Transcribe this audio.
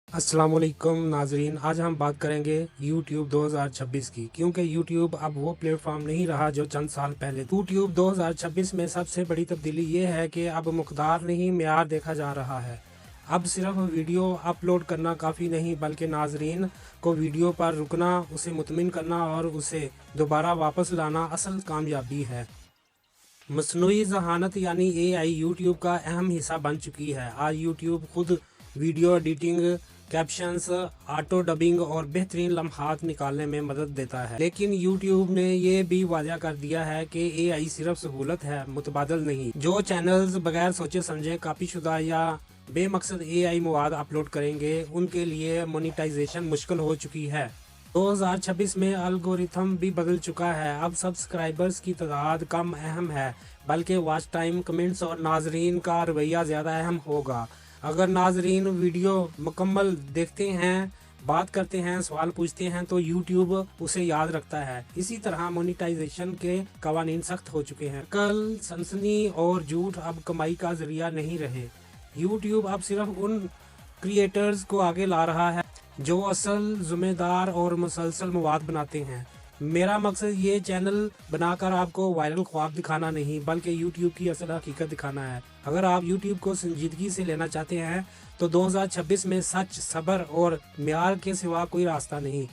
अस्सलाम वालेकुम नाजरीन, आज हम बात करेंगे YouTube 2026 की। क्योंकि YouTube अब वो प्लेटफॉर्म नहीं रहा जो चंद साल पहले। YouTube 2026 में सबसे बड़ी तब्दीली ये है कि अब मकदार नहीं मेयार देखा जा रहा है। अब सिर्फ वीडियो अपलोड करना काफ़ी नहीं, बल्कि नाजरीन को वीडियो पर रुकना, उसे मुतमिन करना और उसे दोबारा वापस लाना असल कामयाबी है। मसनूई ज़हानत यानी AI यूट्यूब का अहम हिस्सा बन चुकी है। आज यूट्यूब खुद video editing, captions, auto dubbing और बेहतरीन लम्हात निकालने में मदद देता है। लेकिन यूट्यूब ने ये भी वादा कर दिया है कि AI सिर्फ सहूलत है, मुतबादल नहीं। जो चैनल्स बगैर सोचे समझे कापीशुदा या बेमकसद AI मवाद अपलोड करेंगे, उनके लिए मोनेटाइजेशन मुश्किल हो चुकी है। 2026 में एल्गोरिथम भी बदल चुका है। अब सब्सक्राइबर्स की तादाद कम अहम है, बल्कि वॉच टाइम, कमेंट्स और नाजरीन का रवैया ज़्यादा अहम होगा। अगर नाजरीन वीडियो मुकम्मल देखते हैं, बात करते हैं, सवाल पूछते हैं, तो यूट्यूब उसे याद रखता है। इसी तरह मोनेटाइजेशन के कवानीन सख्त हो चुके हैं। कल सनसनी और झूठ अब कमाई का जरिया नहीं रहे। यूट्यूब अब सिर्फ उन क्रिएटर्स को आगे ला रहा है जो असल, जिम्मेदार और मुसलसल मवाद बनाते हैं। मेरा मकसद ये चैनल बनाकर आपको वायरल ख्वाब दिखाना नहीं, बल्कि यूट्यूब की असल हकीकत दिखाना है। अगर आप यूट्यूब को संजीदगी से लेना चाहते हैं तो 2026 में सच, सब्र और म्यार के सिवा कोई रास्ता नहीं।